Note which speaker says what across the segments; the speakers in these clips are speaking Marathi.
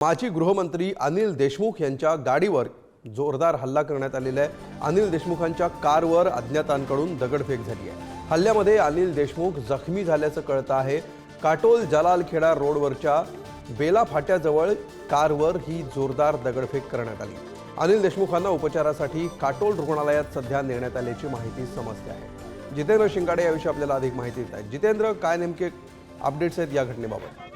Speaker 1: माजी गृहमंत्री अनिल देशमुख यांच्या गाडीवर जोरदार हल्ला करण्यात आलेला आहे। अनिल देशमुखांच्या कारवर अज्ञातांकडून दगडफेक झाली आहे। हल्ल्यामध्ये अनिल देशमुख जखमी झाल्याचं कळतं आहे। काटोल जलालखेडा रोडवरच्या बेला फाट्याजवळ कारवर ही जोरदार दगडफेक करण्यात आली। अनिल देशमुखांना उपचारासाठी काटोल रुग्णालयात सध्या नेण्यात आल्याची माहिती समजते आहे। जितेंद्र शिंगाडे याविषयी आपल्याला अधिक माहिती देत आहेत। जितेंद्र, काय नेमके अपडेट्स आहेत या घटनेबाबत?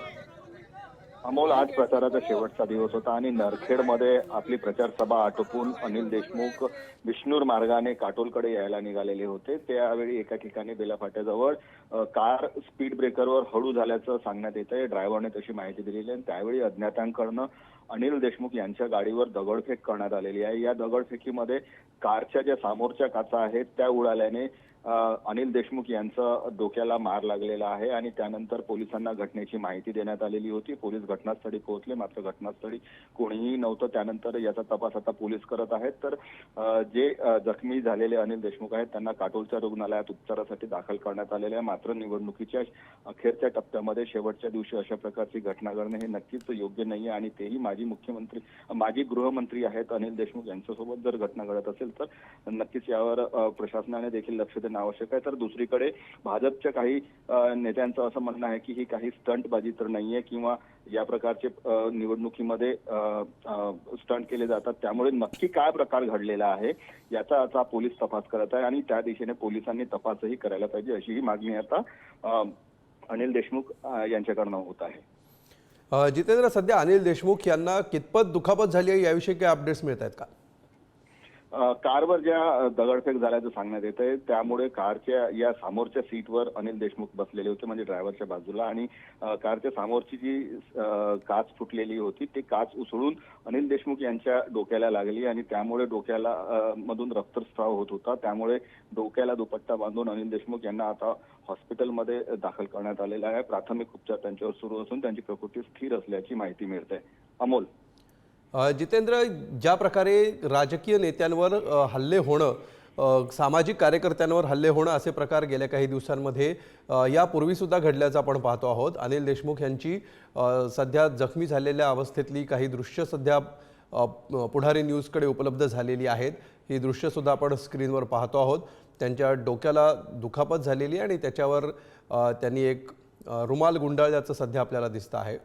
Speaker 2: अमोल, आज प्रचाराचा शेवटचा दिवस होता आणि नरखेडमध्ये आपली प्रचार सभा आटोपून अनिल देशमुख विष्णूर मार्गाने काटोलकडे यायला निघालेले होते। त्यावेळी एका ठिकाणी बेला फाट्याजवळ कार स्पीड ब्रेकरवर हळू झाल्याचं सांगण्यात येत आहे। ड्रायव्हरने तशी माहिती दिलेली आहे। त्यावेळी अज्ञातांकडून अनिल देशमुख यांच्या गाडीवर दगडफेक करण्यात आलेली आहे। या दगडफेकीमध्ये कारच्या ज्या समोरच्या काचा आहेत त्या उडाल्याने अनिल देशमुख यांचा डोक्याला मार लागलेला आहे आणि त्यानंतर पोलिसांना घटनेची माहिती देण्यात आलेली होती। पोलीस घटनास्थळी पोहोचले, मात्र घटनास्थळी कोणीही नव्हतं। त्यानंतर याचा तपास आता पोलीस करत आहेत। तर जे जखमी झालेले अनिल देशमुख आहेत त्यांना काटोलच्या रुग्णालयात उपचारासाठी दाखल करण्यात आलेले आहे। मात्र निवडणुकीच्या अखेरच्या टप्प्यामध्ये शेवटच्या दिवशी अशा प्रकारची घटना घडणे हे नक्कीच योग्य नाही आणि तेही माजी गृहमंत्री आहेत अनिल देशमुख यांच्यासोबत जर घटना घडत असेल तर नक्कीच यावर प्रशासनाने देखील लक्ष देणं आवश्यक आहे। तर दुसरीकडे भाजपच्या काही नेत्यांचं असं म्हणणं आहे की ही काही स्टंटबाजी तर नाहीये किंवा या प्रकारचे निवडणुकीमध्ये स्टंट केले जातात, त्यामुळे नक्की काय प्रकार घडलेला आहे याचा आता पोलीस तपास करत आहे आणि त्या दिशेने पोलिसांनी तपासही करायला पाहिजे अशी ही मागणी आता अनिल देशमुख यांच्याकडनं होत आहे।
Speaker 1: जितेंद्र, सध्या अनिल देशमुख यांना कितपत दुखापत झाली आहे याविषयी काही अपडेट्स मिळत आहेत का?
Speaker 2: कारवर ज्या दगडफेक झाल्याचं सांगण्यात येत आहे त्यामुळे कारच्या या समोरच्या सीटवर अनिल देशमुख बसलेले होते, म्हणजे ड्रायव्हरच्या बाजूला, आणि कारच्या समोरची जी काच फुटलेली होती ती काच उसळून अनिल देशमुख यांच्या डोक्याला लागली आणि त्यामुळे डोक्याला मधून रक्तस्राव होत होता। त्यामुळे डोक्याला दुपट्टा बांधून अनिल देशमुख यांना आता हॉस्पिटलमध्ये दाखल करण्यात आलेला आहे। प्राथमिक उपचार त्यांच्यावर सुरू असून त्यांची प्रकृती स्थिर असल्याची माहिती मिळते। अमोल,
Speaker 1: जितेंद्र, ज्या प्रकारे राजकीय नेत्यांवर हल्ले होणं, सामाजिक कार्यकर्त्यांवर हल्ले होणं असे प्रकार गेल्या काही दिवसांमध्ये यापूर्वी सुद्धा घडल्याचं आपण पाहतो आहोत। अनिल देशमुख यांची सध्या जखमी झालेल्या अवस्थेतली काही दृश्य सध्या पुढारी न्यूजकडे उपलब्ध झालेली आहेत। ही दृश्य सुद्धा आपण स्क्रीनवर पाहतो आहोत। त्यांच्या डोक्याला दुखापत झालेली आणि त्याच्यावर त्यांनी एक रुमाल गुंडाळल्याचं सध्या आपल्याला दिसतं आहे।